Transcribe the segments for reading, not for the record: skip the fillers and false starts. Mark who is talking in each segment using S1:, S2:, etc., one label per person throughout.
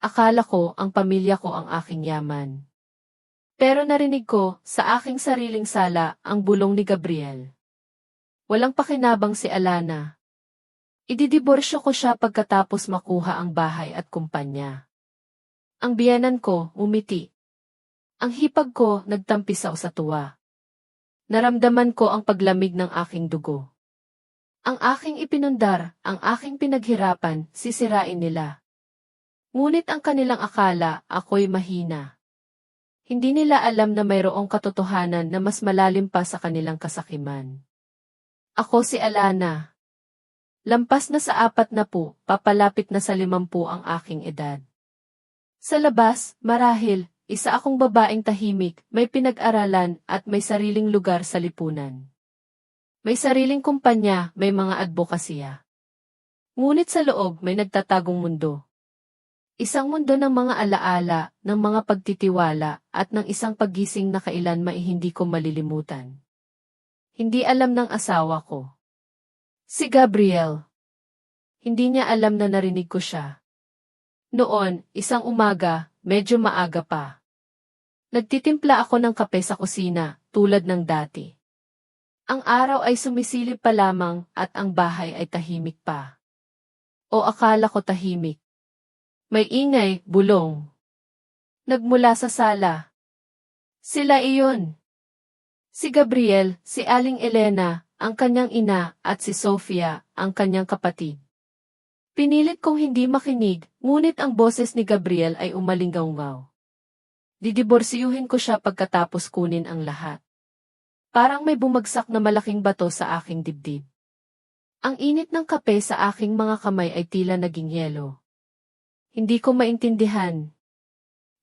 S1: Akala ko ang pamilya ko ang aking yaman. Pero narinig ko sa aking sariling sala ang bulong ni Gabriel. Walang pakinabang si Alana. Ididiborsyo ko siya pagkatapos makuha ang bahay at kumpanya. Ang biyanan ko, umiti. Ang hipag ko, nagtampisaw sa tuwa. Naramdaman ko ang paglamig ng aking dugo. Ang aking ipinundar, ang aking pinaghirapan, sisirain nila. Ngunit ang kanilang akala, ako'y mahina. Hindi nila alam na mayroong katotohanan na mas malalim pa sa kanilang kasakiman. Ako si Alana. Lampas na sa 40, papalapit na sa 50 ang aking edad. Sa labas, marahil, isa akong babaeng tahimik, may pinag-aralan at may sariling lugar sa lipunan. May sariling kumpanya, may mga advokasya. Ngunit sa loob may nagtatagong mundo. Isang mundo ng mga alaala, ng mga pagtitiwala, at ng isang paggising na kailanman hindi ko malilimutan. Hindi alam ng asawa ko. Si Gabriel. Hindi niya alam na narinig ko siya. Noon, isang umaga, medyo maaga pa. Nagtitimpla ako ng kape sa kusina, tulad ng dati. Ang araw ay sumisilip pa lamang at ang bahay ay tahimik pa. O akala ko tahimik. May ingay, bulong. Nagmula sa sala. Sila iyon. Si Gabriel, si Aling Elena, ang kanyang ina, at si Sofia, ang kanyang kapatid. Pinilit kong hindi makinig, ngunit ang boses ni Gabriel ay umalinggaw-ngaw. Didiborsiyuhin ko siya pagkatapos kunin ang lahat. Parang may bumagsak na malaking bato sa aking dibdib. Ang init ng kape sa aking mga kamay ay tila naging yelo. Hindi ko maintindihan.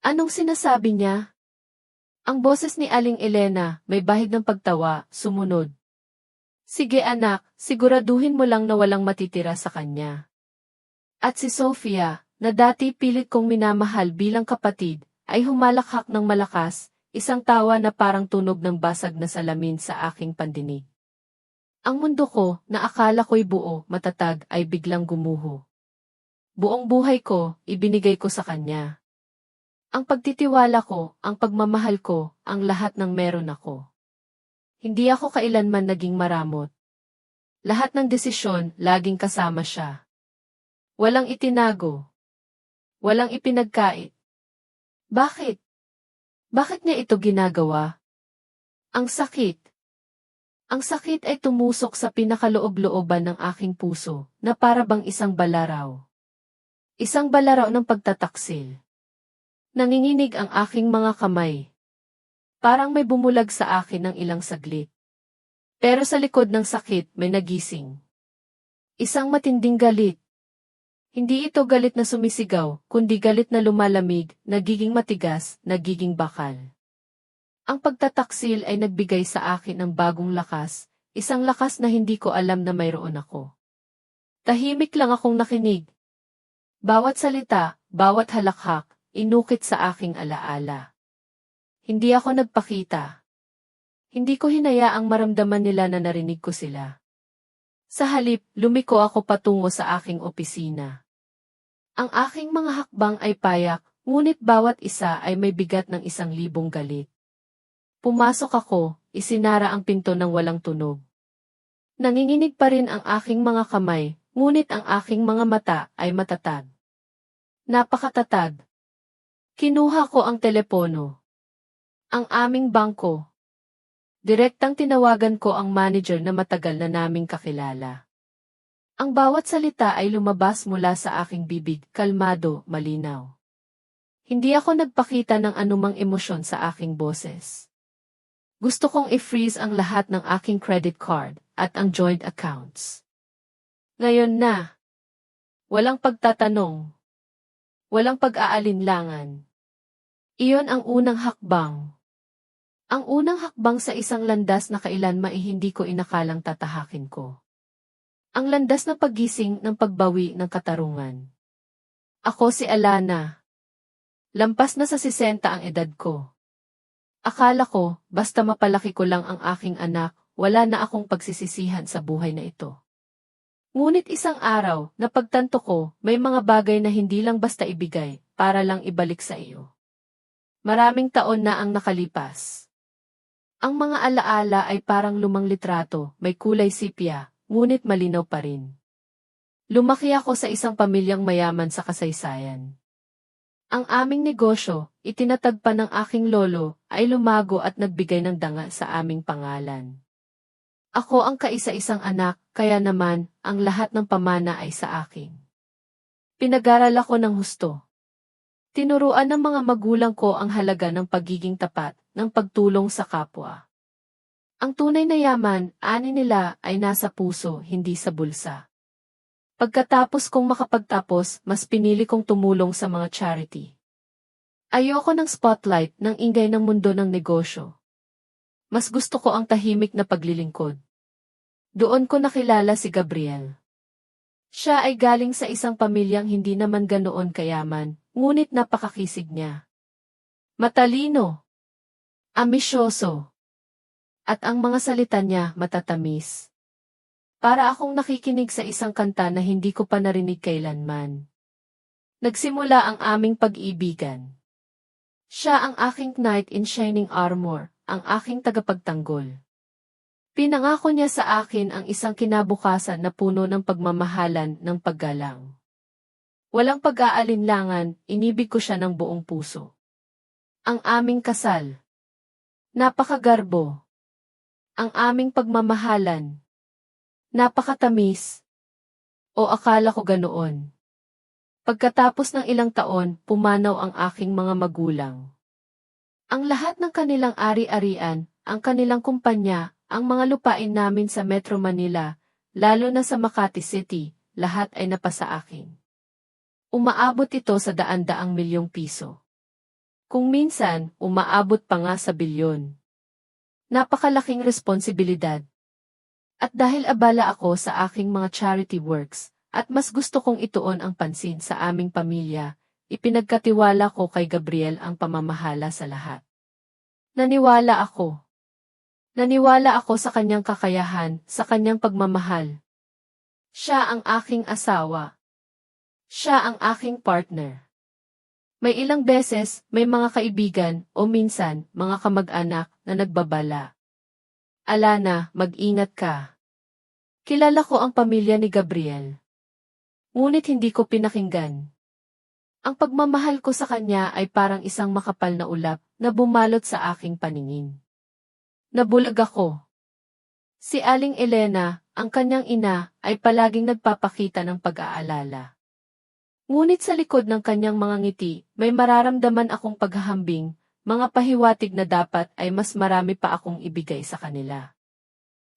S1: Anong sinasabi niya? Ang boses ni Aling Elena, may bahid ng pagtawa, sumunod. Sige anak, siguraduhin mo lang na walang matitira sa kanya. At si Sofia, na dati pilit kong minamahal bilang kapatid, ay humalakhak ng malakas, isang tawa na parang tunog ng basag na salamin sa aking pandinig. Ang mundo ko, na akala ko'y buo, matatag, ay biglang gumuho. Buong buhay ko, ibinigay ko sa kanya. Ang pagtitiwala ko, ang pagmamahal ko, ang lahat ng meron ako. Hindi ako kailanman naging maramot. Lahat ng desisyon, laging kasama siya. Walang itinago. Walang ipinagkait. Bakit? Bakit niya ito ginagawa? Ang sakit. Ang sakit ay tumusok sa pinakaloob-looban ng aking puso, na para bang isang balaraw. Isang balaraw ng pagtataksil. Nanginginig ang aking mga kamay. Parang may bumulag sa akin ng ilang saglit. Pero sa likod ng sakit may nagising. Isang matinding galit. Hindi ito galit na sumisigaw, kundi galit na lumalamig, nagiging matigas, nagiging bakal. Ang pagtataksil ay nagbigay sa akin ng bagong lakas, isang lakas na hindi ko alam na mayroon ako. Tahimik lang akong nakinig. Bawat salita, bawat halakhak, inukit sa aking alaala. Hindi ako nagpakita. Hindi ko hinayaang maramdaman nila na narinig ko sila. Sa halip, lumiko ako patungo sa aking opisina. Ang aking mga hakbang ay payak, ngunit bawat isa ay may bigat ng 1,000 galit. Pumasok ako, isinara ang pinto ng walang tunog. Nanginginig pa rin ang aking mga kamay, ngunit ang aking mga mata ay matatag. Napakatatag. Kinuha ko ang telepono. Ang aming bangko. Direktang tinawagan ko ang manager na matagal na naming kakilala. Ang bawat salita ay lumabas mula sa aking bibig, kalmado, malinaw. Hindi ako nagpakita ng anumang emosyon sa aking boses. Gusto kong i-freeze ang lahat ng aking credit card at ang joint accounts. Ngayon na. Walang pagtatanong. Walang pag-aalinlangan. Iyon ang unang hakbang. Ang unang hakbang sa isang landas na kailanman hindi ko inakalang tatahakin ko. Ang landas ng paggising ng pagbawi ng katarungan. Ako si Alana. Lampas na sa 60 ang edad ko. Akala ko, basta mapalaki ko lang ang aking anak, wala na akong pagsisisihan sa buhay na ito. Ngunit isang araw, napagtanto ko, may mga bagay na hindi lang basta ibigay, para lang ibalik sa iyo. Maraming taon na ang nakalipas. Ang mga alaala ay parang lumang litrato, may kulay sepia, ngunit malinaw pa rin. Lumaki ako sa isang pamilyang mayaman sa kasaysayan. Ang aming negosyo, itinatag pa ng aking lolo, ay lumago at nagbigay ng danga sa aming pangalan. Ako ang kaisa-isang anak, kaya naman, ang lahat ng pamana ay sa akin. Pinag-aral ako ng husto. Tinuruan ng mga magulang ko ang halaga ng pagiging tapat, ng pagtulong sa kapwa. Ang tunay na yaman, ani nila, ay nasa puso, hindi sa bulsa. Pagkatapos kong makapagtapos, mas pinili kong tumulong sa mga charity. Ayoko ng spotlight, ng ingay ng mundo ng negosyo. Mas gusto ko ang tahimik na paglilingkod. Doon ko nakilala si Gabriel. Siya ay galing sa isang pamilyang hindi naman ganoon kayaman, ngunit napakakisig niya. Matalino, ambisyoso, at ang mga salita niya matatamis. Para akong nakikinig sa isang kanta na hindi ko pa narinig kailanman. Nagsimula ang aming pag-ibigan. Siya ang aking knight in shining armor, ang aking tagapagtanggol. Pinangako niya sa akin ang isang kinabukasan na puno ng pagmamahalan ng paggalang. Walang pag-aalinlangan, inibig ko siya ng buong puso. Ang aming kasal. Napakagarbo. Ang aming pagmamahalan. Napakatamis. O akala ko ganoon. Pagkatapos ng ilang taon, pumanaw ang aking mga magulang. Ang lahat ng kanilang ari-arian, ang kanilang kumpanya, ang mga lupain namin sa Metro Manila, lalo na sa Makati City, lahat ay napasa akin. Umaabot ito sa daan-daang milyong piso. Kung minsan, umaabot pa nga sa bilyon. Napakalaking responsibilidad. At dahil abala ako sa aking mga charity works, at mas gusto kong ituon ang pansin sa aming pamilya, ipinagkatiwala ko kay Gabriel ang pamamahala sa lahat. Naniwala ako. Naniwala ako sa kanyang kakayahan, sa kanyang pagmamahal. Siya ang aking asawa. Siya ang aking partner. May ilang beses, may mga kaibigan, o minsan, mga kamag-anak, na nagbabala. Alana, mag-ingat ka. Kilala ko ang pamilya ni Gabriel. Ngunit hindi ko pinakinggan. Ang pagmamahal ko sa kanya ay parang isang makapal na ulap na bumalot sa aking paningin. Nabulag ako. Si Aling Elena, ang kanyang ina, ay palaging nagpapakita ng pag-aalala. Ngunit sa likod ng kanyang mga ngiti, may mararamdaman akong paghahambing, mga pahiwatig na dapat ay mas marami pa akong ibigay sa kanila.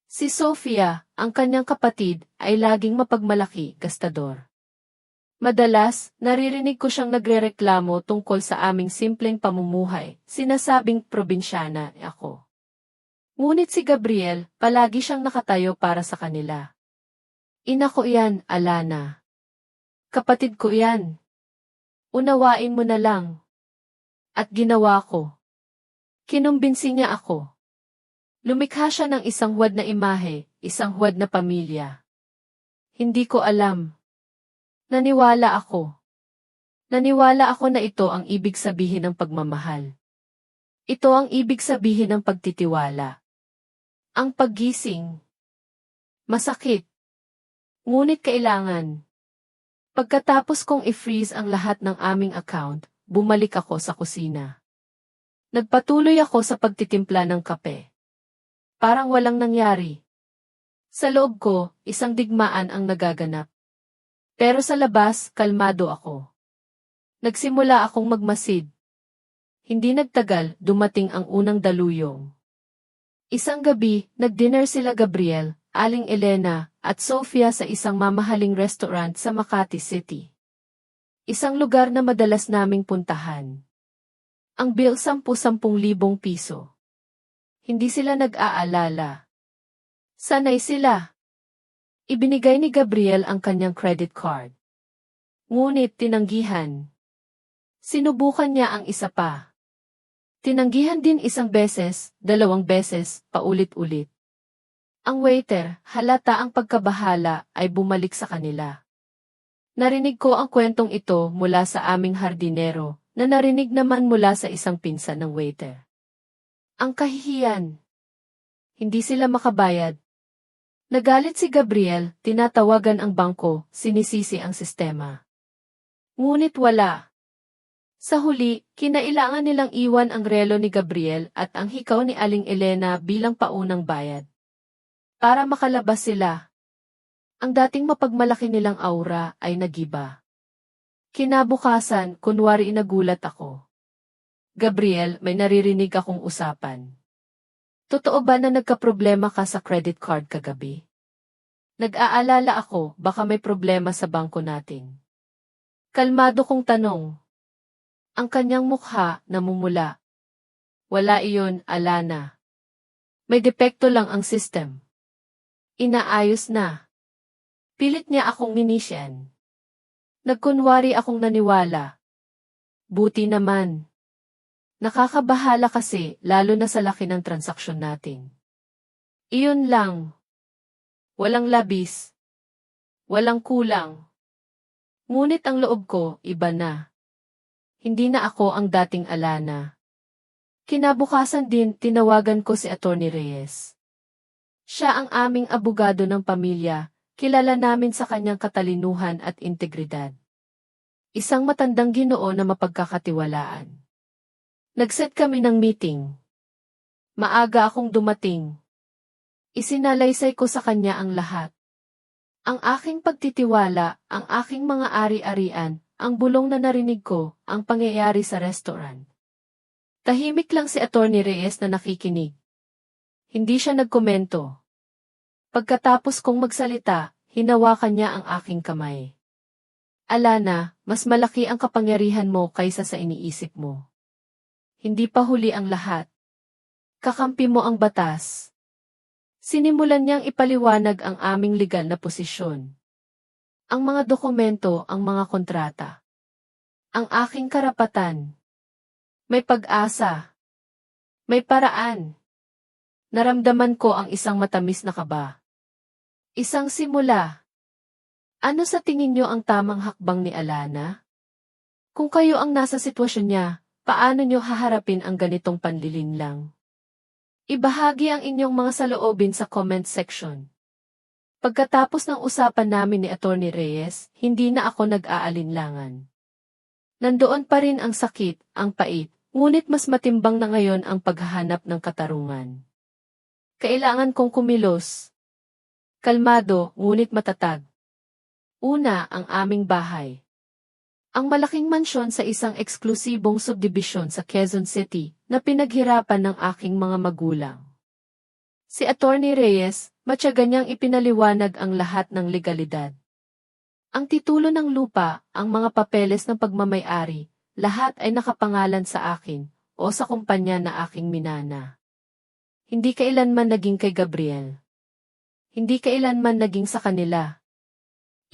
S1: Si Sofia, ang kanyang kapatid, ay laging mapagmalaki, gastador. Madalas, naririnig ko siyang nagrereklamo tungkol sa aming simpleng pamumuhay, sinasabing probinsyana ako. Ngunit si Gabriel, palagi siyang nakatayo para sa kanila. Ina ko yan, Alana. Kapatid ko yan. Unawain mo na lang. At ginawa ko. Kinumbinsi niya ako. Lumikha siya ng isang huwad na imahe, isang huwad na pamilya. Hindi ko alam. Naniwala ako. Naniwala ako na ito ang ibig sabihin ng pagmamahal. Ito ang ibig sabihin ng pagtitiwala. Ang paggising. Masakit. Ngunit kailangan. Pagkatapos kong i-freeze ang lahat ng aming account, bumalik ako sa kusina. Nagpatuloy ako sa pagtitimpla ng kape. Parang walang nangyari. Sa loob ko, isang digmaan ang nagaganap. Pero sa labas, kalmado ako. Nagsimula akong magmasid. Hindi nagtagal, dumating ang unang daluyong. Isang gabi, nag-dinner sila Gabriel, Aling Elena, at Sofia sa isang mamahaling restaurant sa Makati City. Isang lugar na madalas naming puntahan. Ang bill 10,000 piso. Hindi sila nag-aalala. Sanay sila. Ibinigay ni Gabriel ang kanyang credit card. Ngunit tinanggihan. Sinubukan niya ang isa pa. Tinanggihan din isang beses, 2 beses, paulit-ulit. Ang waiter, halata ang pagkabahala, ay bumalik sa kanila. Narinig ko ang kwentong ito mula sa aming hardinero, na narinig naman mula sa isang pinsan ng waiter. Ang kahihiyan. Hindi sila makabayad. Nagalit si Gabriel, tinatawagan ang bangko, sinisisi ang sistema. Ngunit wala. Sa huli, kinailangan nilang iwan ang relo ni Gabriel at ang hikaw ni Aling Elena bilang paunang bayad. Para makalabas sila. Ang dating mapagmalaki nilang aura ay nagiba. Kinabukasan, kunwari nagulat ako. Gabriel, may naririnig akong usapan. Totoo ba na nagkaproblema ka sa credit card kagabi? Nag-aalala ako, baka may problema sa bangko natin. Kalmado kong tanong. Ang kanyang mukha namumula. Wala iyon, Alana. May depekto lang ang system. Inaayos na. Pilit niya akong minisyan. Nagkunwari akong naniwala. Buti naman. Nakakabahala kasi, lalo na sa laki ng transaksyon natin. Iyon lang. Walang labis. Walang kulang. Ngunit ang loob ko, iba na. Hindi na ako ang dating Alana. Kinabukasan din, tinawagan ko si Atty. Reyes. Siya ang aming abogado ng pamilya, kilala namin sa kanyang katalinuhan at integridad. Isang matandang Ginoo na mapagkakatiwalaan. Nag-set kami ng meeting. Maaga akong dumating. Isinalaysay ko sa kanya ang lahat. Ang aking pagtitiwala, ang aking mga ari-arian, ang bulong na narinig ko, ang pangyayari sa restaurant. Tahimik lang si Atty. Reyes na nakikinig. Hindi siya nagkomento. Pagkatapos kong magsalita, hinawakan niya ang aking kamay. Alana, mas malaki ang kapangyarihan mo kaysa sa iniisip mo. Hindi pa huli ang lahat. Kakampi mo ang batas. Sinimulan niyang ipaliwanag ang aming legal na posisyon. Ang mga dokumento, ang mga kontrata. Ang aking karapatan. May pag-asa. May paraan. Naramdaman ko ang isang matamis na kaba. Isang simula. Ano sa tingin niyo ang tamang hakbang ni Alana? Kung kayo ang nasa sitwasyon niya, paano niyo haharapin ang ganitong panlilinlang? Ibahagi ang inyong mga saloobin sa comment section. Pagkatapos ng usapan namin ni Atty. Reyes, hindi na ako nag-aalinlangan. Nandoon pa rin ang sakit, ang pait, ngunit mas matimbang na ngayon ang paghahanap ng katarungan. Kailangan kong kumilos. Kalmado, ngunit matatag. Una, ang aming bahay. Ang malaking mansyon sa isang eksklusibong subdivision sa Quezon City na pinaghirapan ng aking mga magulang. Si Atty. Reyes, matyaga niyang ipinaliwanag ang lahat ng legalidad. Ang titulo ng lupa, ang mga papeles ng pagmamay-ari, lahat ay nakapangalan sa akin o sa kumpanya na aking minana. Hindi kailanman naging kay Gabriel. Hindi kailanman naging sa kanila.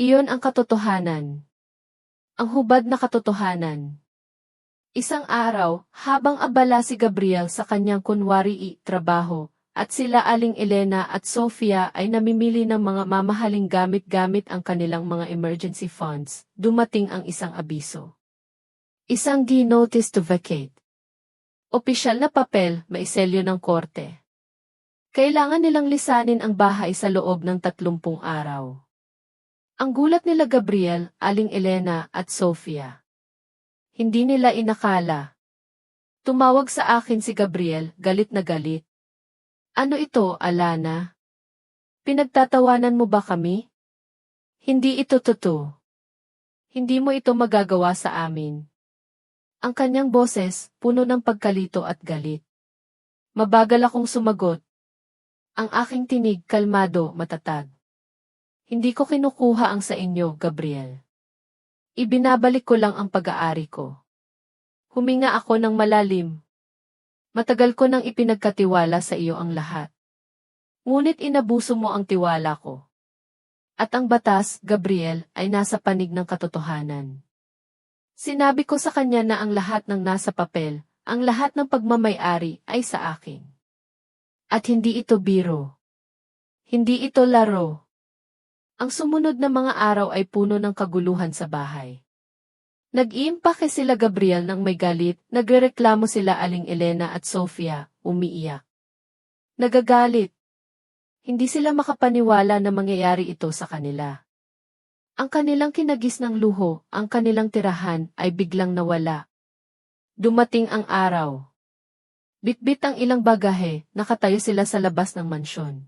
S1: Iyon ang katotohanan. Ang hubad na katotohanan. Isang araw, habang abala si Gabriel sa kanyang kunwari trabaho, at sila Aling Elena at Sofia ay namimili ng mga mamahaling gamit-gamit ang kanilang mga emergency funds, dumating ang isang abiso. Isang notice to vacate. Opisyal na papel, maiselyo ng korte. Kailangan nilang lisanin ang bahay sa loob ng 30 araw. Ang gulat nila Gabriel, Aling Elena at Sofia. Hindi nila inakala. Tumawag sa akin si Gabriel, galit na galit. Ano ito, Alana? Pinagtatawanan mo ba kami? Hindi ito totoo. Hindi mo ito magagawa sa amin. Ang kanyang boses, puno ng pagkalito at galit. Mabagal akong sumagot. Ang aking tinig, kalmado, matatag. Hindi ko kinukuha ang sa inyo, Gabriel. Ibinabalik ko lang ang pag-aari ko. Huminga ako ng malalim. Matagal ko nang ipinagkatiwala sa iyo ang lahat. Ngunit inabuso mo ang tiwala ko. At ang batas, Gabriel, ay nasa panig ng katotohanan. Sinabi ko sa kanya na ang lahat ng nasa papel, ang lahat ng pagmamay-ari ay sa akin. At hindi ito biro. Hindi ito laro. Ang sumunod na mga araw ay puno ng kaguluhan sa bahay. Nag-iimpake sila Gabriel ng may galit, nagrereklamo sila Aling Elena at Sofia, umiiyak. Nagagalit. Hindi sila makapaniwala na mangyayari ito sa kanila. Ang kanilang kinagis ng luho, ang kanilang tirahan, ay biglang nawala. Dumating ang araw. Bitbit ang ilang bagahe, nakatayo sila sa labas ng mansyon.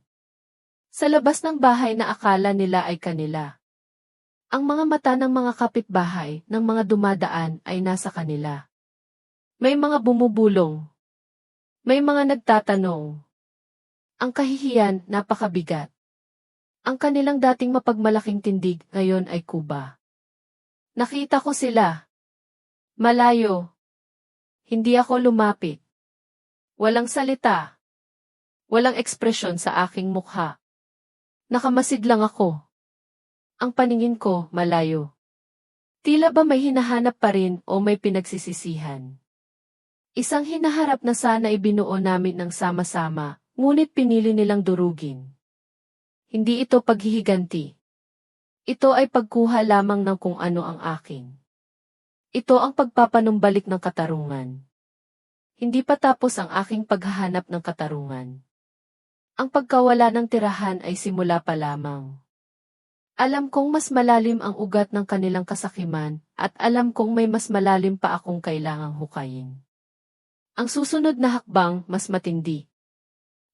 S1: Sa labas ng bahay na akala nila ay kanila. Ang mga mata ng mga kapitbahay, ng mga dumadaan, ay nasa kanila. May mga bumubulong. May mga nagtatanong. Ang kahihiyan, napakabigat. Ang kanilang dating mapagmalaking tindig, ngayon ay kuba. Nakita ko sila. Malayo. Hindi ako lumapit. Walang salita. Walang ekspresyon sa aking mukha. Nakamasid lang ako. Ang paningin ko, malayo. Tila ba may hinahanap pa rin o may pinagsisisihan? Isang hinaharap na sana ibinuo namin ng sama-sama, ngunit pinili nilang durugin. Hindi ito paghihiganti. Ito ay pagkuha lamang ng kung ano ang akin. Ito ang pagpapanumbalik ng katarungan. Hindi pa tapos ang aking paghahanap ng katarungan. Ang pagkawala ng tirahan ay simula pa lamang. Alam kong mas malalim ang ugat ng kanilang kasakiman, at alam kong may mas malalim pa akong kailangang hukayin. Ang susunod na hakbang, mas matindi.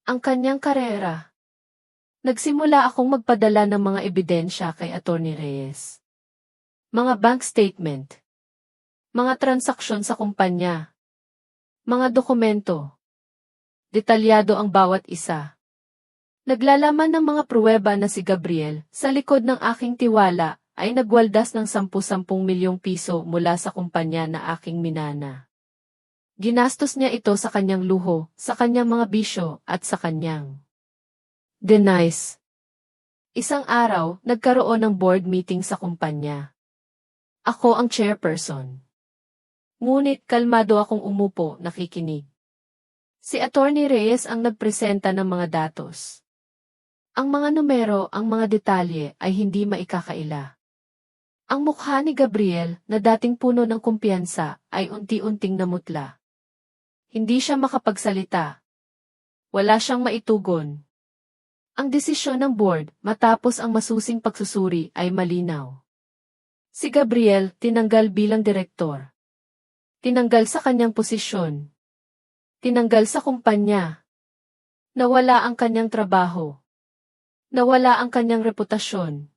S1: Ang kanyang karera. Nagsimula akong magpadala ng mga ebidensya kay Atty. Reyes. Mga bank statement. Mga transaksyon sa kumpanya. Mga dokumento. Detalyado ang bawat isa. Naglalaman ng mga pruweba na si Gabriel, sa likod ng aking tiwala, ay nagwaldas ng 10-10 milyong piso mula sa kumpanya na aking minana. Ginastos niya ito sa kanyang luho, sa kanyang mga bisyo, at sa kanyang Denise. Isang araw, nagkaroon ng board meeting sa kumpanya. Ako ang chairperson. Ngunit kalmado akong umupo, nakikinig. Si Atty. Reyes ang nagpresenta ng mga datos. Ang mga numero, ang mga detalye ay hindi maikakaila. Ang mukha ni Gabriel, na dating puno ng kumpiyansa, ay unti-unting namutla. Hindi siya makapagsalita. Wala siyang maitugon. Ang desisyon ng board, matapos ang masusing pagsusuri, ay malinaw. Si Gabriel, tinanggal bilang direktor. Tinanggal sa kanyang posisyon. Tinanggal sa kumpanya. Nawala ang kanyang trabaho. Nawala ang kanyang reputasyon.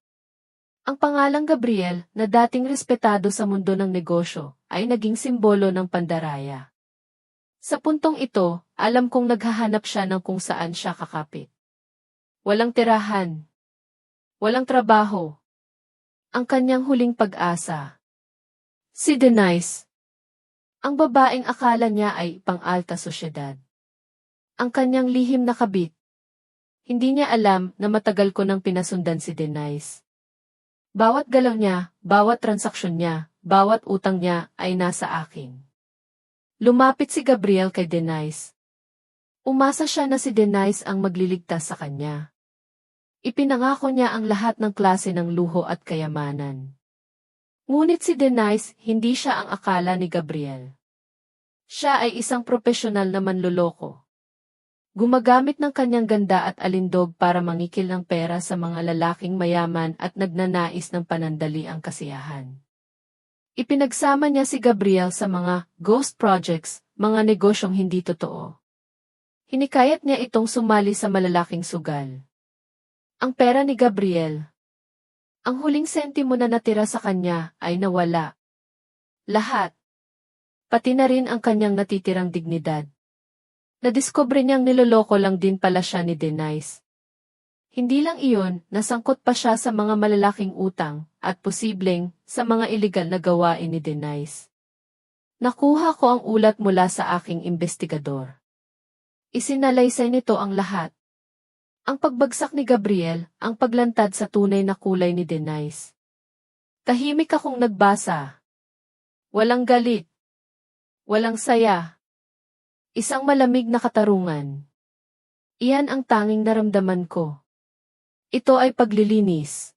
S1: Ang pangalang Gabriel, na dating respetado sa mundo ng negosyo, ay naging simbolo ng pandaraya. Sa puntong ito, alam kong naghahanap siya ng kung saan siya kakapit. Walang tirahan. Walang trabaho. Ang kanyang huling pag-asa. Si Denise. Ang babaeng akala niya ay pang-alta sosyedad. Ang kanyang lihim na kabit. Hindi niya alam na matagal ko nang pinasundan si Denise. Bawat galaw niya, bawat transaksyon niya, bawat utang niya ay nasa akin. Lumapit si Gabriel kay Denise. Umasa siya na si Denise ang magliligtas sa kanya. Ipinangako niya ang lahat ng klase ng luho at kayamanan. Ngunit si Denise, hindi siya ang akala ni Gabriel. Siya ay isang propesyonal na manloloko. Gumagamit ng kanyang ganda at alindog para mangikil ng pera sa mga lalaking mayaman at nagnanais ng panandaliang kasiyahan. Ipinagsama niya si Gabriel sa mga ghost projects, mga negosyong hindi totoo. Hinikayat niya itong sumali sa malalaking sugal. Ang pera ni Gabriel. Ang huling sentimo na natira sa kanya ay nawala. Lahat. Pati na rin ang kanyang natitirang dignidad. Nadiskubre niyang niloloko lang din pala siya ni Denise. Hindi lang iyon, nasangkot pa siya sa mga malalaking utang, at posibleng, sa mga iligal na gawain ni Denise. Nakuha ko ang ulat mula sa aking investigador. Isinalaysay nito ang lahat. Ang pagbagsak ni Gabriel, ang paglantad sa tunay na kulay ni Denise. Tahimik akong nagbasa. Walang galit. Walang saya. Isang malamig na katarungan. Iyan ang tanging naramdaman ko. Ito ay paglilinis.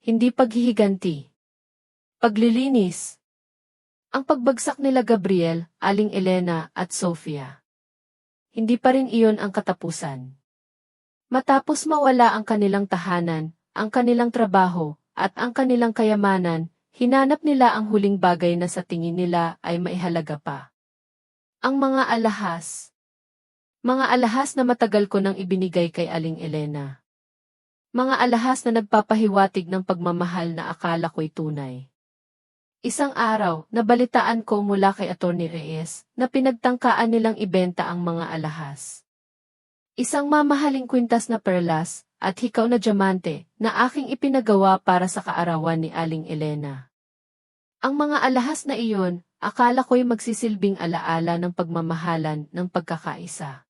S1: Hindi paghihiganti. Paglilinis. Ang pagbagsak nila Gabriel, Aling Elena at Sofia. Hindi pa rin iyon ang katapusan. Matapos mawala ang kanilang tahanan, ang kanilang trabaho, at ang kanilang kayamanan, hinanap nila ang huling bagay na sa tingin nila ay maihalaga pa. Ang mga alahas. Mga alahas na matagal ko nang ibinigay kay Aling Elena. Mga alahas na nagpapahiwatig ng pagmamahal na akala ko'y tunay. Isang araw, nabalitaan ko mula kay Atty. Reyes na pinagtangkaan nilang ibenta ang mga alahas. Isang mamahaling kwintas na perlas at hikaw na diamante na aking ipinagawa para sa kaarawan ni Aling Elena. Ang mga alahas na iyon, akala ko'y magsisilbing alaala ng pagmamahalan ng pagkakaisa.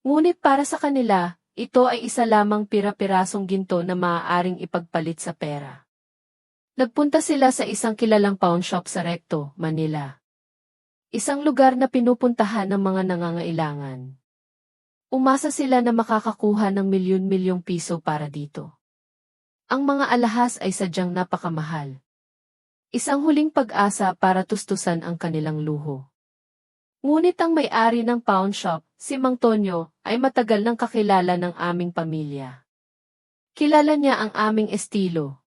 S1: Ngunit para sa kanila, ito ay isa lamang pira-pirasong ginto na maaaring ipagpalit sa pera. Nagpunta sila sa isang kilalang pawn shop sa Recto, Manila. Isang lugar na pinupuntahan ng mga nangangailangan. Umasa sila na makakakuha ng milyon-milyong piso para dito. Ang mga alahas ay sadyang napakamahal. Isang huling pag-asa para tustusan ang kanilang luho. Ngunit ang may-ari ng pawn shop, si Mang Tonyo, ay matagal nang kakilala ng aming pamilya. Kilala niya ang aming estilo.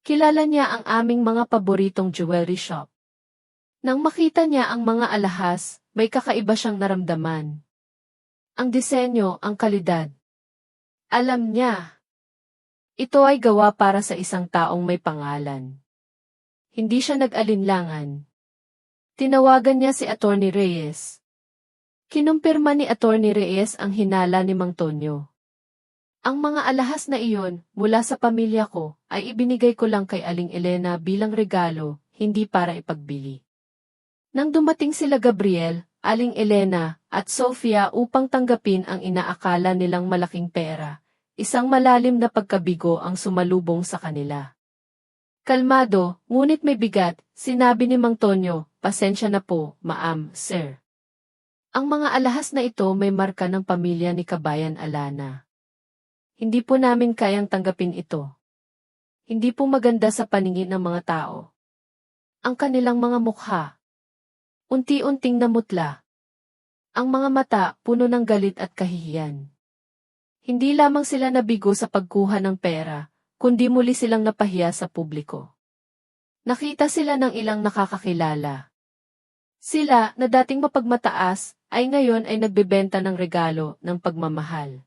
S1: Kilala niya ang aming mga paboritong jewelry shop. Nang makita niya ang mga alahas, may kakaiba siyang naramdaman. Ang disenyo, ang kalidad. Alam niya. Ito ay gawa para sa isang taong may pangalan. Hindi siya nag-alinlangan. Tinawagan niya si Atty. Reyes. Kinumpirma ni Atty. Reyes ang hinala ni Mang Tonyo. Ang mga alahas na iyon, mula sa pamilya ko, ay ibinigay ko lang kay Aling Elena bilang regalo, hindi para ipagbili. Nang dumating sila Gabriel, Aling Elena, at Sofia upang tanggapin ang inaakala nilang malaking pera, isang malalim na pagkabigo ang sumalubong sa kanila. Kalmado, ngunit may bigat, sinabi ni Mang Tonyo, "Pasensya na po, ma'am, sir. Ang mga alahas na ito may marka ng pamilya ni Kabayan Alana. Hindi po namin kayang tanggapin ito. Hindi po maganda sa paningin ng mga tao. Ang kanilang mga mukha. Unti-unting namutla. Ang mga mata puno ng galit at kahihiyan. Hindi lamang sila nabigo sa pagkuha ng pera, kundi muli silang napahiya sa publiko. Nakita sila ng ilang nakakakilala. Sila, na dating mapagmataas, ay ngayon ay nagbebenta ng regalo ng pagmamahal.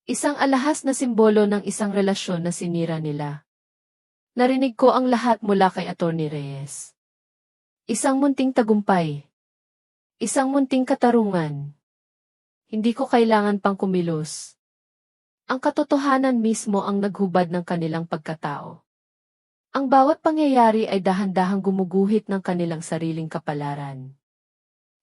S1: Isang alahas na simbolo ng isang relasyon na sinira nila. Narinig ko ang lahat mula kay Atty. Reyes. Isang munting tagumpay. Isang munting katarungan. Hindi ko kailangan pang kumilos. Ang katotohanan mismo ang naghubad ng kanilang pagkatao. Ang bawat pangyayari ay dahan-dahang gumuguhit ng kanilang sariling kapalaran.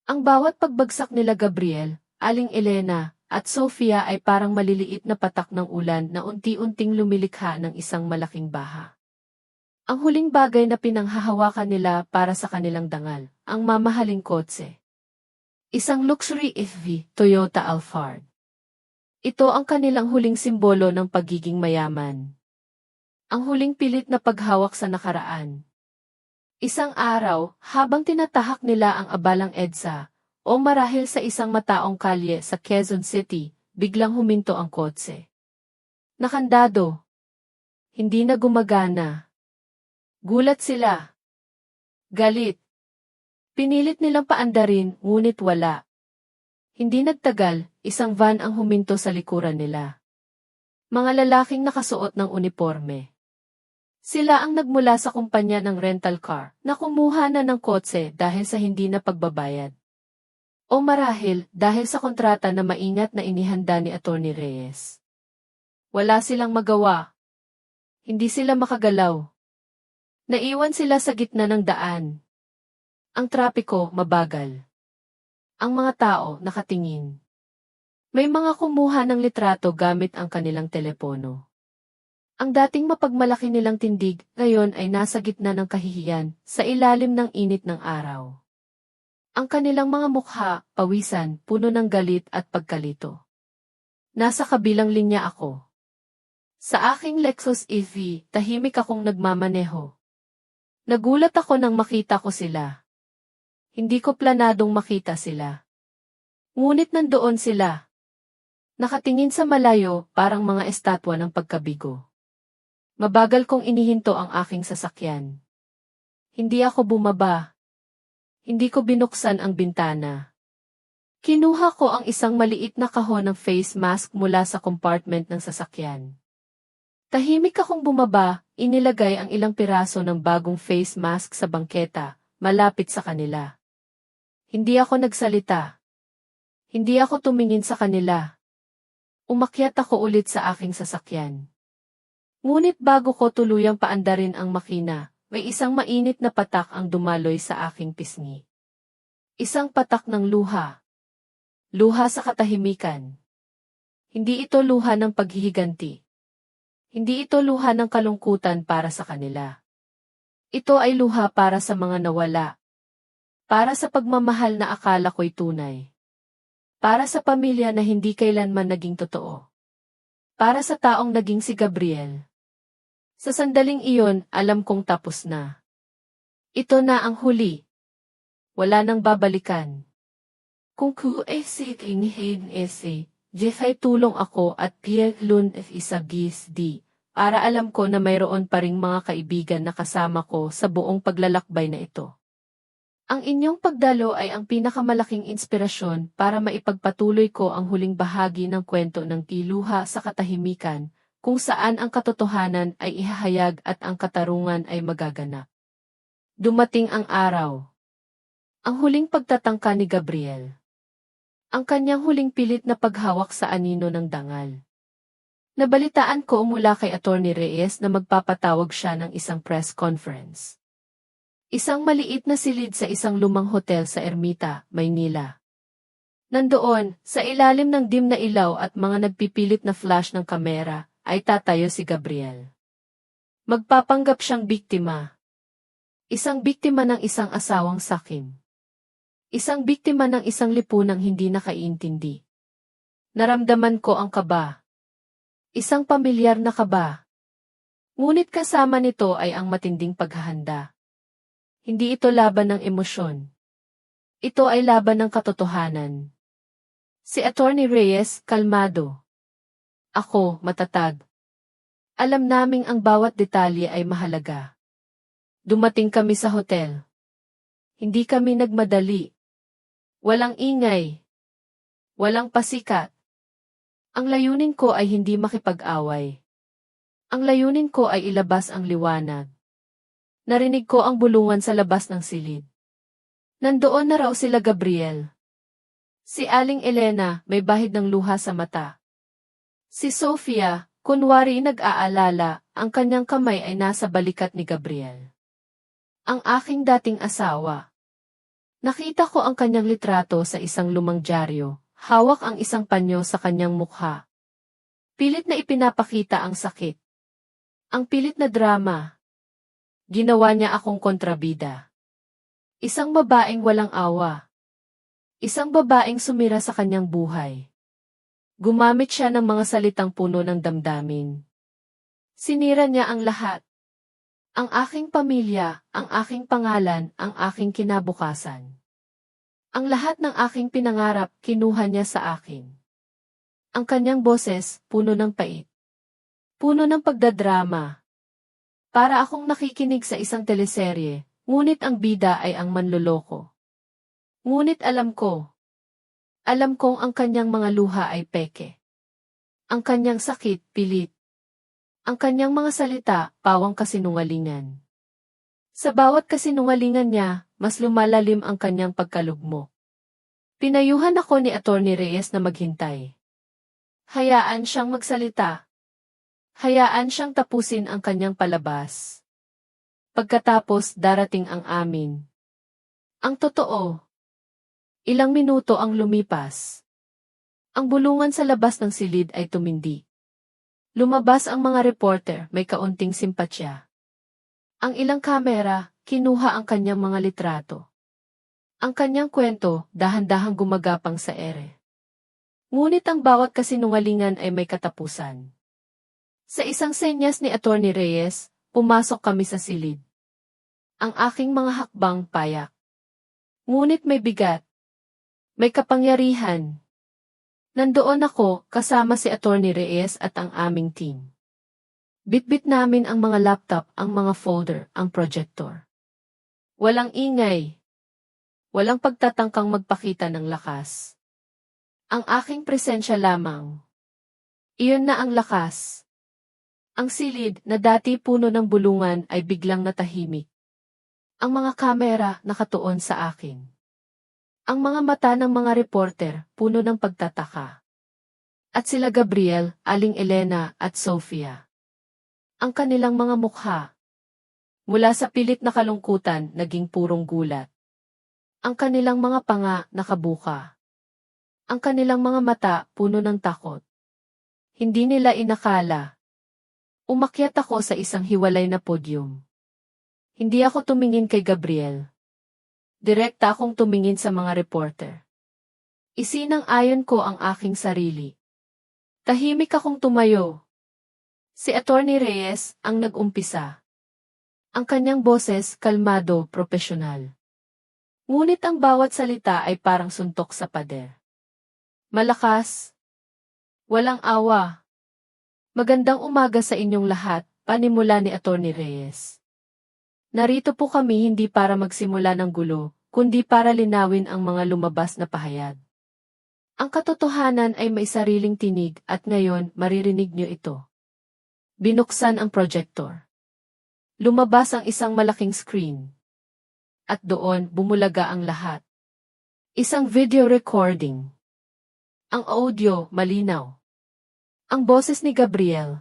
S1: Ang bawat pagbagsak nila Gabriel, Aling Elena, at Sofia ay parang maliliit na patak ng ulan na unti-unting lumilikha ng isang malaking baha. Ang huling bagay na pinanghahawakan nila para sa kanilang dangal, ang mamahaling kotse. Isang luxury SUV, Toyota Alphard. Ito ang kanilang huling simbolo ng pagiging mayaman. Ang huling pilit na paghawak sa nakaraan. Isang araw, habang tinatahak nila ang abalang EDSA, o marahil sa isang mataong kalye sa Quezon City, biglang huminto ang kotse. Nakandado. Hindi na gumagana. Gulat sila. Galit. Pinilit nilang paandarin, ngunit wala. Hindi nagtagal, isang van ang huminto sa likuran nila. Mga lalaking nakasuot ng uniforme. Sila ang nagmula sa kumpanya ng rental car na kumuha na ng kotse dahil sa hindi na pagbabayad. O marahil dahil sa kontrata na maingat na inihanda ni Atty. Reyes. Wala silang magawa. Hindi sila makagalaw. Naiwan sila sa gitna ng daan. Ang trapiko mabagal. Ang mga tao nakatingin. May mga kumuha ng litrato gamit ang kanilang telepono. Ang dating mapagmalaki nilang tindig, ngayon ay nasa gitna ng kahihiyan, sa ilalim ng init ng araw. Ang kanilang mga mukha, pawisan, puno ng galit at pagkalito. Nasa kabilang linya ako. Sa aking Lexus EV, tahimik akong nagmamaneho. Nagulat ako nang makita ko sila. Hindi ko planadong makita sila. Ngunit nandoon sila. Nakatingin sa malayo, parang mga estatwa ng pagkabigo. Mabagal kong inihinto ang aking sasakyan. Hindi ako bumaba. Hindi ko binuksan ang bintana. Kinuha ko ang isang maliit na kahon ng face mask mula sa compartment ng sasakyan. Tahimik akong bumaba, inilagay ang ilang piraso ng bagong face mask sa bangketa, malapit sa kanila. Hindi ako nagsalita. Hindi ako tumingin sa kanila. Umakyat ako ulit sa aking sasakyan. Ngunit bago ko tuluyang paandarin ang makina, may isang mainit na patak ang dumaloy sa aking pisngi. Isang patak ng luha. Luha sa katahimikan. Hindi ito luha ng paghihiganti. Hindi ito luha ng kalungkutan para sa kanila. Ito ay luha para sa mga nawala. Para sa pagmamahal na akala ko'y tunay. Para sa pamilya na hindi kailanman naging totoo. Para sa taong naging si Gabriel. Sa sandaling iyon, alam kong tapos na. Ito na ang huli. Wala nang babalikan. Kung kuese kinihin ese, Jeff ay tulong ako at Pierre Lund isagis di, para alam ko na mayroon pa ring mga kaibigan na kasama ko sa buong paglalakbay na ito. Ang inyong pagdalo ay ang pinakamalaking inspirasyon para maipagpatuloy ko ang huling bahagi ng kwento ng Tiluha sa Katahimikan, kung saan ang katotohanan ay ihahayag at ang katarungan ay magaganap. Dumating ang araw. Ang huling pagtatangka ni Gabriel. Ang kanyang huling pilit na paghawak sa anino ng dangal. Nabalitaan ko mula kay Atty. Reyes na magpapatawag siya ng isang press conference. Isang maliit na silid sa isang lumang hotel sa Ermita, Maynila. Nandoon, sa ilalim ng dim na ilaw at mga nagpipilit na flash ng kamera, ay tatayo si Gabriel. Magpapanggap siyang biktima. Isang biktima ng isang asawang sakim. Isang biktima ng isang lipunang hindi nakaiintindi. Naramdaman ko ang kaba. Isang pamilyar na kaba. Ngunit kasama nito ay ang matinding paghahanda. Hindi ito laban ng emosyon. Ito ay laban ng katotohanan. Si Atty. Reyes, kalmado. Ako, matatag. Alam naming ang bawat detalye ay mahalaga. Dumating kami sa hotel. Hindi kami nagmadali. Walang ingay. Walang pasikat. Ang layunin ko ay hindi makipag-away. Ang layunin ko ay ilabas ang liwanag. Narinig ko ang bulungan sa labas ng silid. Nandoon na raw sila Gabriel. Si Aling Elena, may bahid ng luha sa mata. Si Sofia, kunwari nag-aalala, ang kanyang kamay ay nasa balikat ni Gabriel. Ang aking dating asawa. Nakita ko ang kanyang litrato sa isang lumang dyaryo, hawak ang isang panyo sa kanyang mukha. Pilit na ipinapakita ang sakit. Ang pilit na drama. Ginawa niya akong kontrabida. Isang babaeng walang awa. Isang babaeng sumira sa kanyang buhay. Gumamit siya ng mga salitang puno ng damdamin. Sinira niya ang lahat. Ang aking pamilya, ang aking pangalan, ang aking kinabukasan. Ang lahat ng aking pinangarap, kinuha niya sa akin. Ang kanyang boses, puno ng pait. Puno ng pagdadrama. Para akong nakikinig sa isang teleserye, ngunit ang bida ay ang manloloko. Ngunit alam kong ang kanyang mga luha ay peke. Ang kanyang sakit, pilit. Ang kanyang mga salita, pawang kasinungalingan. Sa bawat kasinungalingan niya, mas lumalalim ang kanyang pagkalugmok. Pinayuhan ako ni Atty. Reyes na maghintay. Hayaan siyang magsalita. Hayaan siyang tapusin ang kanyang palabas. Pagkatapos darating ang amin. Ang totoo. Ilang minuto ang lumipas. Ang bulungan sa labas ng silid ay tumindi. Lumabas ang mga reporter, may kaunting simpatya. Ang ilang kamera, kinuha ang kanyang mga litrato. Ang kanyang kwento, dahan-dahang gumagapang sa ere. Ngunit ang bawat kasinungalingan ay may katapusan. Sa isang senyas ni Attorney Reyes, pumasok kami sa silid. Ang aking mga hakbang payak. Ngunit may bigat. May kapangyarihan. Nandoon ako kasama si Attorney Reyes at ang aming team. Bitbit namin ang mga laptop, ang mga folder, ang projector. Walang ingay. Walang pagtatangkang magpakita ng lakas. Ang aking presensya lamang. Iyon na ang lakas. Ang silid na dati puno ng bulungan ay biglang natahimik. Ang mga kamera nakatuon sa akin. Ang mga mata ng mga reporter puno ng pagtataka. At sila Gabriel, Aling Elena at Sofia. Ang kanilang mga mukha. Mula sa pilit na kalungkutan naging purong gulat. Ang kanilang mga panga nakabuka. Ang kanilang mga mata puno ng takot. Hindi nila inakala. Umakyat ako sa isang hiwalay na podyum. Hindi ako tumingin kay Gabriel. Direkta akong tumingin sa mga reporter. Isinang-ayon ko ang aking sarili. Tahimik akong tumayo. Si Attorney Reyes ang nag-umpisa. Ang kanyang boses kalmado, profesional. Ngunit ang bawat salita ay parang suntok sa pader. Malakas. Walang awa. Magandang umaga sa inyong lahat, panimula ni Attorney Reyes. Narito po kami hindi para magsimula ng gulo, kundi para linawin ang mga lumabas na pahayag. Ang katotohanan ay may sariling tinig at ngayon maririnig niyo ito. Binuksan ang projector. Lumabas ang isang malaking screen. At doon bumulaga ang lahat. Isang video recording. Ang audio malinaw. Ang boses ni Gabriel.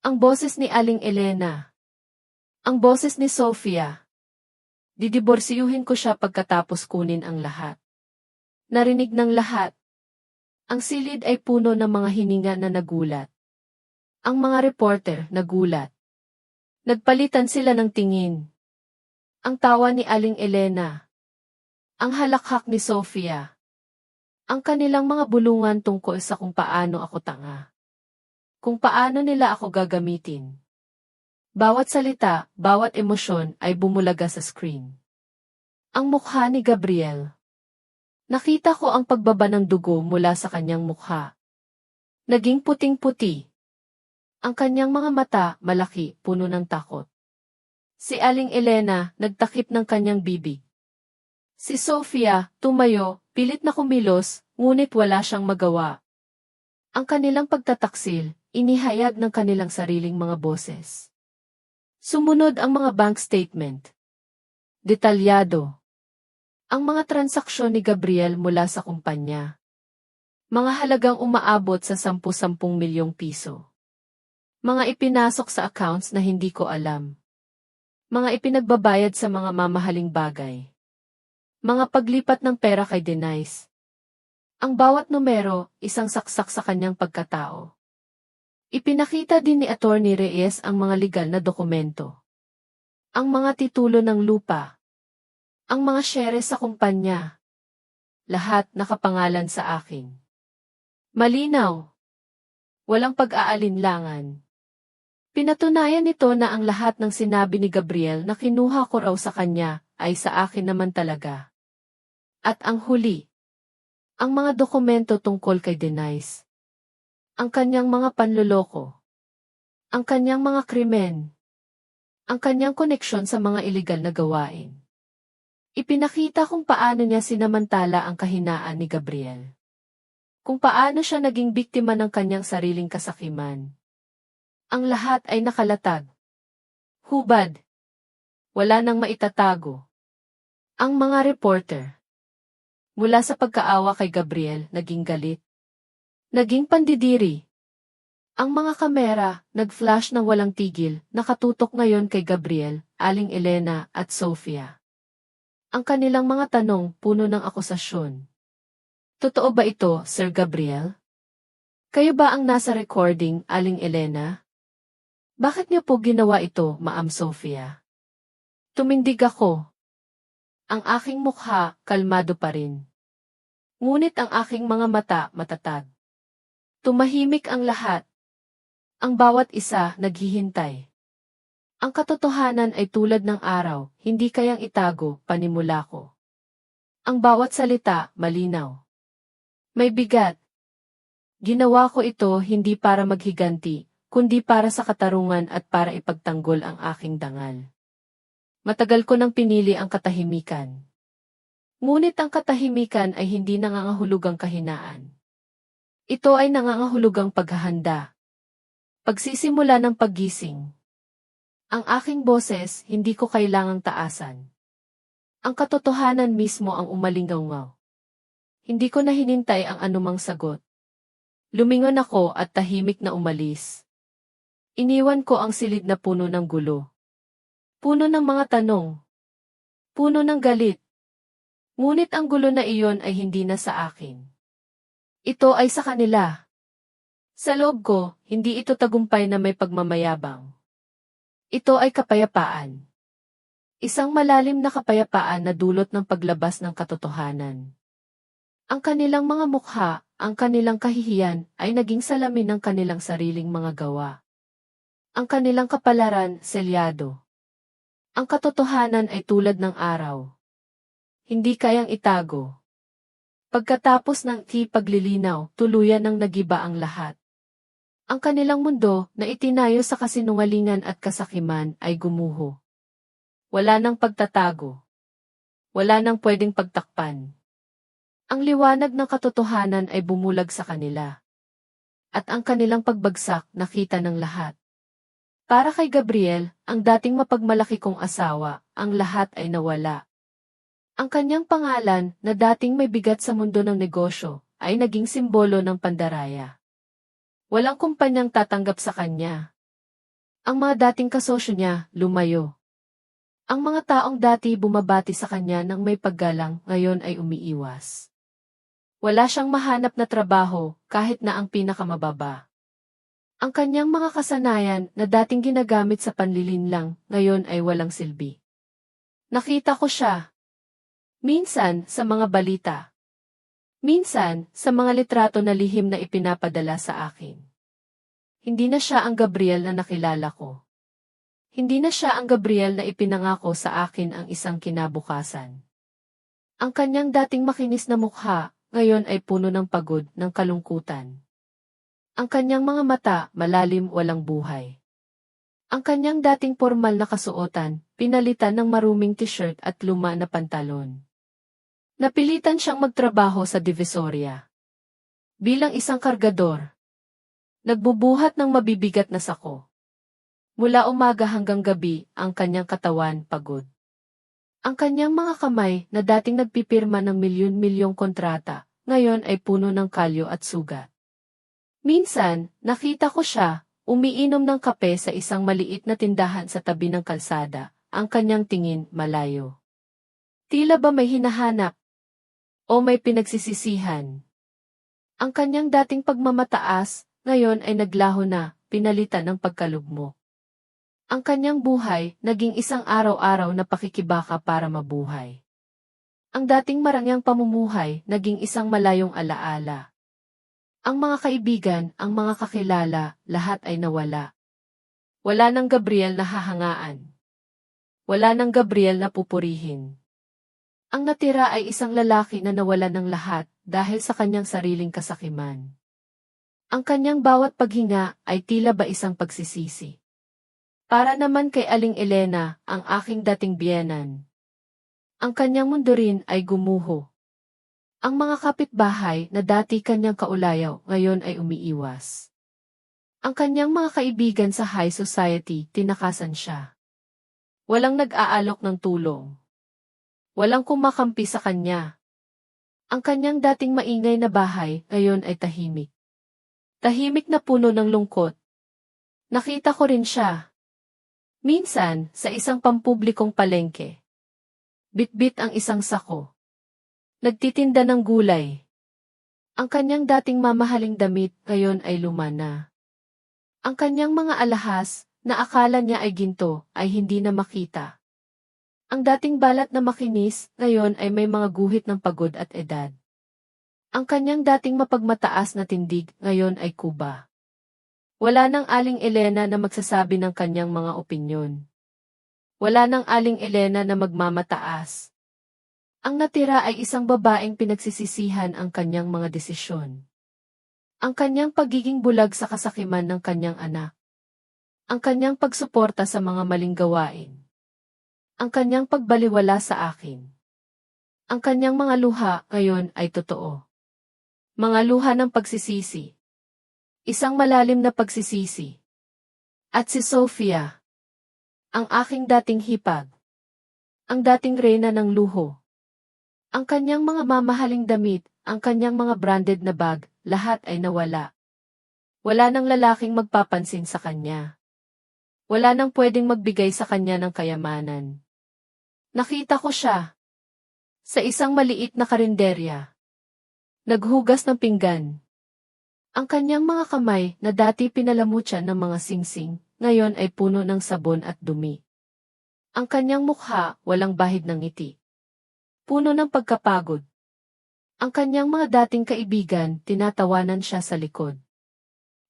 S1: Ang boses ni Aling Elena. Ang boses ni Sofia. Didiborsiyuhin ko siya pagkatapos kunin ang lahat. Narinig ng lahat. Ang silid ay puno ng mga hininga na nagulat. Ang mga reporter nagulat. Nagpalitan sila ng tingin. Ang tawa ni Aling Elena. Ang halakhak ni Sofia. Ang kanilang mga bulungan tungkol sa kung paano ako tanga. Kung paano nila ako gagamitin. Bawat salita, bawat emosyon ay bumulaga sa screen. Ang mukha ni Gabriel. Nakita ko ang pagbaba ng dugo mula sa kanyang mukha. Naging puting-puti. Ang kanyang mga mata, malaki, puno ng takot. Si Aling Elena, nagtakip ng kanyang bibig. Si Sofia, tumayo, pilit na kumilos, ngunit wala siyang magawa. Ang kanilang pagtataksil, inihayag ng kanilang sariling mga boses. Sumunod ang mga bank statement. Detalyado. Ang mga transaksyon ni Gabriel mula sa kumpanya. Mga halagang umaabot sa 10-10 milyong piso. Mga ipinasok sa accounts na hindi ko alam. Mga ipinagbabayad sa mga mamahaling bagay. Mga paglipat ng pera kay Denise. Ang bawat numero, isang saksak sa kanyang pagkatao. Ipinakita din ni Attorney Reyes ang mga legal na dokumento. Ang mga titulo ng lupa. Ang mga shares sa kumpanya. Lahat nakapangalan sa akin. Malinaw. Walang pag-aalinlangan. Pinatunayan nito na ang lahat ng sinabi ni Gabriel na kinuha ko raw sa kanya ay sa akin naman talaga. At ang huli. Ang mga dokumento tungkol kay Denise. Ang kanyang mga panloloko. Ang kanyang mga krimen. Ang kanyang koneksyon sa mga iligal na gawain. Ipinakita kung paano niya sinamantala ang kahinaan ni Gabriel. Kung paano siya naging biktima ng kanyang sariling kasakiman. Ang lahat ay nakalatag. Hubad. Wala nang maitatago. Ang mga reporter. Mula sa pagkaawa kay Gabriel, naging galit. Naging pandidiri. Ang mga kamera, nag-flash ng walang tigil, nakatutok ngayon kay Gabriel, Aling Elena at Sofia. Ang kanilang mga tanong, puno ng akusasyon. Totoo ba ito, Sir Gabriel? Kayo ba ang nasa recording, Aling Elena? Bakit niyo po ginawa ito, Ma'am Sofia? Tumindig ako. Ang aking mukha, kalmado pa rin. Ngunit ang aking mga mata, matatag. Tumahimik ang lahat. Ang bawat isa naghihintay. Ang katotohanan ay tulad ng araw, hindi kayang itago, panimula ko. Ang bawat salita, malinaw. May bigat. Ginawa ko ito hindi para maghiganti, kundi para sa katarungan at para ipagtanggol ang aking dangal. Matagal ko nang pinili ang katahimikan. Ngunit ang katahimikan ay hindi nangangahulugang kahinaan. Ito ay nangangahulugang paghahanda. Pagsisimula ng paggising. Ang aking boses, hindi ko kailangang taasan. Ang katotohanan mismo ang umalingaw-ngaw. Hindi ko na hinintay ang anumang sagot. Lumingon ako at tahimik na umalis. Iniwan ko ang silid na puno ng gulo. Puno ng mga tanong. Puno ng galit. Ngunit ang gulo na iyon ay hindi na sa akin. Ito ay sa kanila. Sa loob ko, hindi ito tagumpay na may pagmamayabang. Ito ay kapayapaan. Isang malalim na kapayapaan na dulot ng paglabas ng katotohanan. Ang kanilang mga mukha, ang kanilang kahihiyan, ay naging salamin ng kanilang sariling mga gawa. Ang kanilang kapalaran, selyado. Ang katotohanan ay tulad ng araw. Hindi kayang itago. Pagkatapos ng paglilinaw, tuluyan ng nagiba ang lahat. Ang kanilang mundo, na itinayo sa kasinungalingan at kasakiman, ay gumuho. Wala nang pagtatago. Wala nang pwedeng pagtakpan. Ang liwanag ng katotohanan ay bumulag sa kanila. At ang kanilang pagbagsak nakita ng lahat. Para kay Gabriel, ang dating mapagmalaki kong asawa, ang lahat ay nawala. Ang kanyang pangalan, na dating may bigat sa mundo ng negosyo, ay naging simbolo ng pandaraya. Walang kumpanyang tatanggap sa kanya. Ang mga dating kasosyo niya, lumayo. Ang mga taong dati bumabati sa kanya ng may paggalang, ngayon ay umiiwas. Wala siyang mahanap na trabaho, kahit na ang pinakamababa. Ang kanyang mga kasanayan, na dating ginagamit sa panlilinlang, ngayon ay walang silbi. Nakita ko siya. Minsan, sa mga balita. Minsan, sa mga litrato na lihim na ipinapadala sa akin. Hindi na siya ang Gabriel na nakilala ko. Hindi na siya ang Gabriel na ipinangako sa akin ang isang kinabukasan. Ang kanyang dating makinis na mukha, ngayon ay puno ng pagod, ng kalungkutan. Ang kanyang mga mata, malalim, walang buhay. Ang kanyang dating formal na kasuotan, pinalitan ng maruming t-shirt at luma na pantalon. Napilitan siyang magtrabaho sa Divisoria. Bilang isang kargador. Nagbubuhat ng mabibigat na sako. Mula umaga hanggang gabi, ang kanyang katawan pagod. Ang kanyang mga kamay, na dating nagpipirma ng milyon-milyong kontrata, ngayon ay puno ng kalyo at sugat. Minsan, nakita ko siya, umiinom ng kape sa isang maliit na tindahan sa tabi ng kalsada, ang kanyang tingin malayo. Tila ba may hinahanap? O may pinagsisisihan? Ang kanyang dating pagmamataas, ngayon ay naglaho na, pinalitan ng pagkalugmok. Ang kanyang buhay, naging isang araw-araw na pakikibaka para mabuhay. Ang dating marangyang pamumuhay, naging isang malayong alaala. Ang mga kaibigan, ang mga kakilala, lahat ay nawala. Wala nang Gabriel na hahangaan. Wala nang Gabriel na pupurihin. Ang natira ay isang lalaki na nawala ng lahat dahil sa kanyang sariling kasakiman. Ang kanyang bawat paghinga ay tila ba isang pagsisisi. Para naman kay Aling Elena, ang aking dating biyenan. Ang kanyang mundo rin ay gumuho. Ang mga kapitbahay na dati kanyang kaulayaw ngayon ay umiiwas. Ang kanyang mga kaibigan sa high society, tinakasan siya. Walang nag-aalok ng tulong. Walang kumakampi sa kanya. Ang kanyang dating maingay na bahay, ngayon ay tahimik. Tahimik na puno ng lungkot. Nakita ko rin siya. Minsan, sa isang pampublikong palengke. Bitbit ang isang sako. Nagtitinda ng gulay. Ang kanyang dating mamahaling damit, ngayon ay luma na. Ang kanyang mga alahas, na akala niya ay ginto, ay hindi na makita. Ang dating balat na makinis, ngayon ay may mga guhit ng pagod at edad. Ang kanyang dating mapagmataas na tindig, ngayon ay kuba. Wala nang Aling Elena na magsasabi ng kanyang mga opinyon. Wala nang Aling Elena na magmamataas. Ang natira ay isang babaeng pinagsisisihan ang kanyang mga desisyon. Ang kanyang pagiging bulag sa kasakiman ng kanyang anak. Ang kanyang pagsuporta sa mga maling gawain. Ang kanyang pagbaliwala sa akin. Ang kanyang mga luha ngayon ay totoo. Mga luha ng pagsisisi. Isang malalim na pagsisisi. At si Sofia, ang aking dating hipag. Ang dating reyna ng luho. Ang kanyang mga mamahaling damit, ang kanyang mga branded na bag, lahat ay nawala. Wala nang lalaking magpapansin sa kanya. Wala nang pwedeng magbigay sa kanya ng kayamanan. Nakita ko siya sa isang maliit na karinderya. Naghugas ng pinggan. Ang kanyang mga kamay na dati pinalamutyan ng mga singsing, ngayon ay puno ng sabon at dumi. Ang kanyang mukha walang bahid ng ngiti. Puno ng pagkapagod. Ang kanyang mga dating kaibigan, tinatawanan siya sa likod.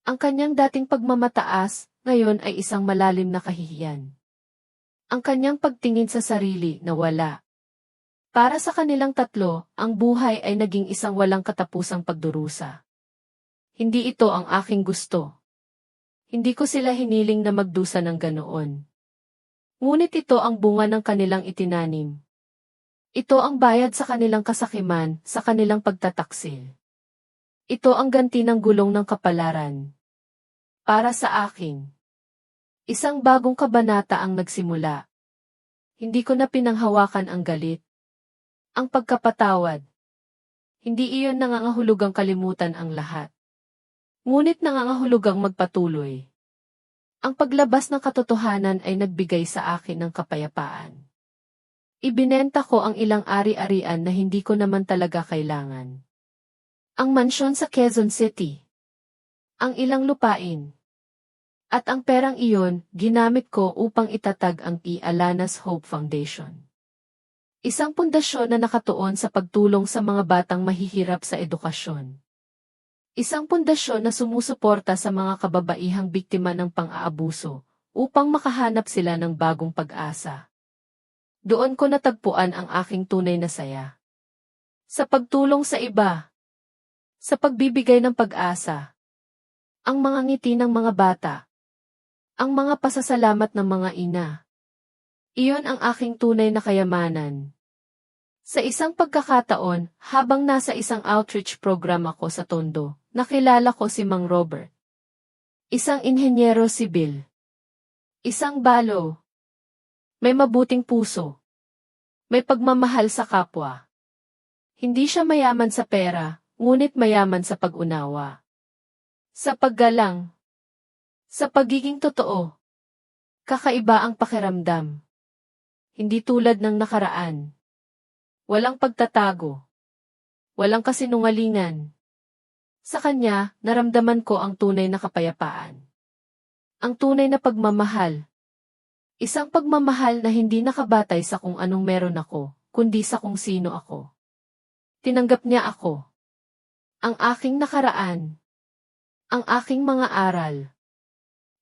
S1: Ang kanyang dating pagmamataas, ngayon ay isang malalim na kahihiyan. Ang kanyang pagtingin sa sarili na wala. Para sa kanilang tatlo, ang buhay ay naging isang walang katapusang pagdurusa. Hindi ito ang aking gusto. Hindi ko sila hiniling na magdusa ng ganoon. Ngunit ito ang bunga ng kanilang itinanim. Ito ang bayad sa kanilang kasakiman, sa kanilang pagtataksil. Ito ang ganti ng gulong ng kapalaran. Para sa akin. Isang bagong kabanata ang nagsimula. Hindi ko na pinanghawakan ang galit. Ang pagkapatawad. Hindi iyon nangangahulugang kalimutan ang lahat. Ngunit nangangahulugang magpatuloy. Ang paglabas ng katotohanan ay nagbigay sa akin ng kapayapaan. Ibinenta ko ang ilang ari-arian na hindi ko naman talaga kailangan. Ang mansyon sa Quezon City. Ang ilang lupain. At ang perang iyon, ginamit ko upang itatag ang Alana's Hope Foundation. Isang pundasyon na nakatuon sa pagtulong sa mga batang mahihirap sa edukasyon. Isang pundasyon na sumusuporta sa mga kababaihang biktima ng pang-aabuso, upang makahanap sila ng bagong pag-asa. Doon ko natagpuan ang aking tunay na saya. Sa pagtulong sa iba. Sa pagbibigay ng pag-asa. Ang mga ngiti ng mga bata. Ang mga pasasalamat ng mga ina. Iyon ang aking tunay na kayamanan. Sa isang pagkakataon, habang nasa isang outreach program ako sa Tondo, nakilala ko si Mang Robert. Isang inhenyero sibil. Isang balo. May mabuting puso. May pagmamahal sa kapwa. Hindi siya mayaman sa pera, ngunit mayaman sa pag-unawa. Sa paggalang. Sa pagiging totoo. Kakaiba ang pakiramdam. Hindi tulad ng nakaraan. Walang pagtatago. Walang kasinungalingan. Sa kanya, naramdaman ko ang tunay na kapayapaan. Ang tunay na pagmamahal. Isang pagmamahal na hindi nakabatay sa kung anong meron ako, kundi sa kung sino ako. Tinanggap niya ako. Ang aking nakaraan. Ang aking mga aral.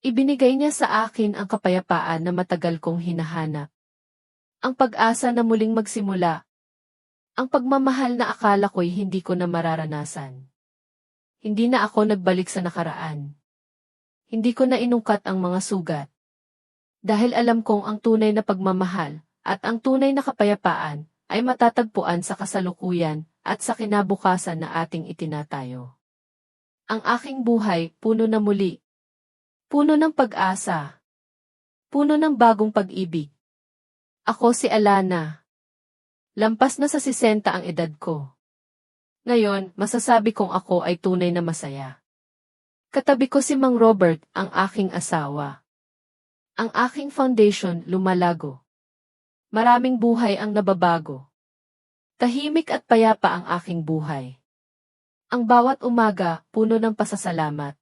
S1: Ibinigay niya sa akin ang kapayapaan na matagal kong hinahanap. Ang pag-asa na muling magsimula. Ang pagmamahal na akala ko'y hindi ko na mararanasan. Hindi na ako nagbalik sa nakaraan. Hindi ko na inungkat ang mga sugat. Dahil alam kong ang tunay na pagmamahal at ang tunay na kapayapaan ay matatagpuan sa kasalukuyan at sa kinabukasan na ating itinatayo. Ang aking buhay puno na muli. Puno ng pag-asa. Puno ng bagong pag-ibig. Ako si Alana. Lampas na sa 60 ang edad ko. Ngayon, masasabi kong ako ay tunay na masaya. Katabi ko si Mang Robert, ang aking asawa. Ang aking foundation lumalago. Maraming buhay ang nababago. Tahimik at payapa ang aking buhay. Ang bawat umaga, puno ng pasasalamat.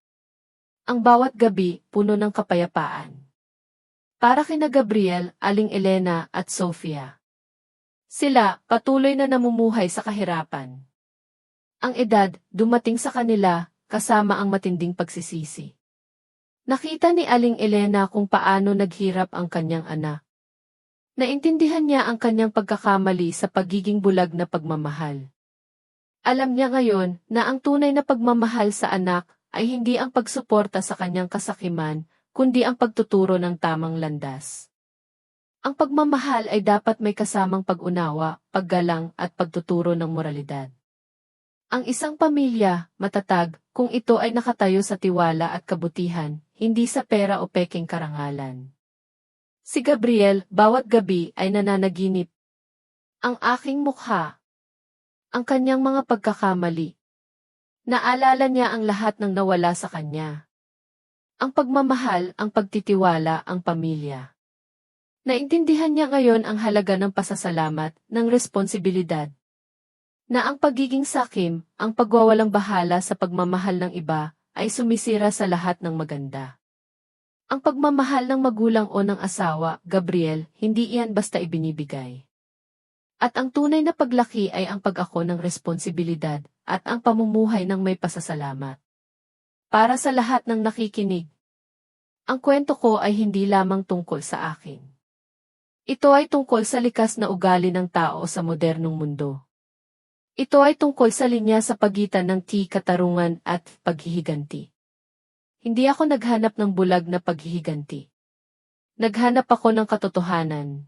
S1: Ang bawat gabi, puno ng kapayapaan. Para kina Gabriel, Aling Elena at Sofia. Sila, patuloy na namumuhay sa kahirapan. Ang edad, dumating sa kanila, kasama ang matinding pagsisisi. Nakita ni Aling Elena kung paano naghirap ang kanyang anak. Naintindihan niya ang kanyang pagkakamali sa pagiging bulag na pagmamahal. Alam niya ngayon na ang tunay na pagmamahal sa anak ay hindi ang pagsuporta sa kanyang kasakiman, kundi ang pagtuturo ng tamang landas. Ang pagmamahal ay dapat may kasamang pag-unawa, paggalang at pagtuturo ng moralidad. Ang isang pamilya, matatag, kung ito ay nakatayo sa tiwala at kabutihan, hindi sa pera o peking karangalan. Si Gabriel, bawat gabi ay nananaginip. Ang aking mukha. Ang kanyang mga pagkakamali. Naalala niya ang lahat ng nawala sa kanya. Ang pagmamahal, ang pagtitiwala, ang pamilya. Naintindihan niya ngayon ang halaga ng pasasalamat, ng responsibilidad. Na ang pagiging sakim, ang pagwawalang bahala sa pagmamahal ng iba, ay sumisira sa lahat ng maganda. Ang pagmamahal ng magulang o ng asawa, Gabriel, hindi iyan basta ibinibigay. At ang tunay na paglaki ay ang pag-ako ng responsibilidad, at ang pamumuhay ng may pasasalamat. Para sa lahat ng nakikinig, ang kwento ko ay hindi lamang tungkol sa akin. Ito ay tungkol sa likas na ugali ng tao sa modernong mundo. Ito ay tungkol sa linya sa pagitan ng katarungan at paghihiganti. Hindi ako naghanap ng bulag na paghihiganti. Naghanap ako ng katotohanan.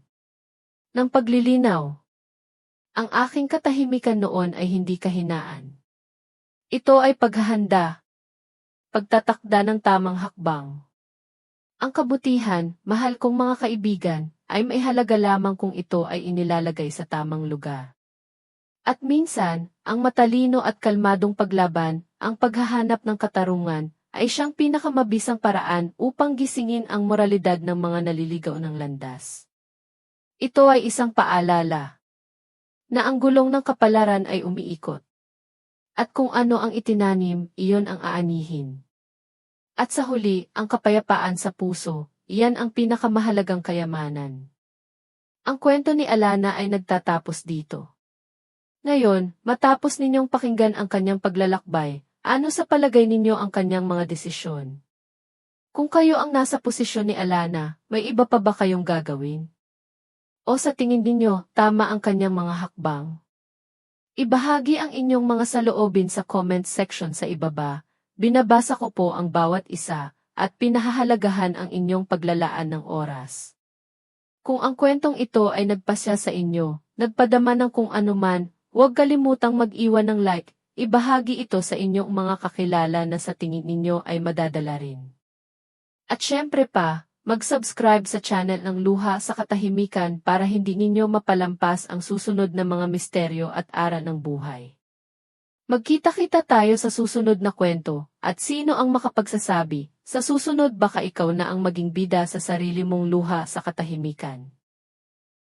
S1: Ng paglilinaw. Ang aking katahimikan noon ay hindi kahinaan. Ito ay paghahanda. Pagtatakda ng tamang hakbang. Ang kabutihan, mahal kong mga kaibigan, ay may halaga lamang kung ito ay inilalagay sa tamang lugar. At minsan, ang matalino at kalmadong paglaban, ang paghahanap ng katarungan, ay siyang pinakamabisang paraan upang gisingin ang moralidad ng mga naliligaw ng landas. Ito ay isang paalala na ang gulong ng kapalaran ay umiikot. At kung ano ang itinanim, iyon ang aanihin. At sa huli, ang kapayapaan sa puso, iyan ang pinakamahalagang kayamanan. Ang kwento ni Alana ay nagtatapos dito. Ngayon, matapos ninyong pakinggan ang kanyang paglalakbay, ano sa palagay ninyo ang kanyang mga desisyon? Kung kayo ang nasa posisyon ni Alana, may iba pa ba kayong gagawin? O sa tingin ninyo, tama ang kanyang mga hakbang? Ibahagi ang inyong mga saloobin sa comment section sa ibaba. Binabasa ko po ang bawat isa, at pinahahalagahan ang inyong paglalaan ng oras. Kung ang kwentong ito ay nagpasya sa inyo, nagpadama ng kung anuman, huwag kalimutang mag-iwan ng like, ibahagi ito sa inyong mga kakilala na sa tingin ninyo ay madadala rin. At syempre pa, mag-subscribe sa channel ng Luha sa Katahimikan para hindi ninyo mapalampas ang susunod na mga misteryo at aral ng buhay. Magkita-kita tayo sa susunod na kwento, at sino ang makapagsasabi, sa susunod baka ikaw na ang maging bida sa sarili mong luha sa katahimikan.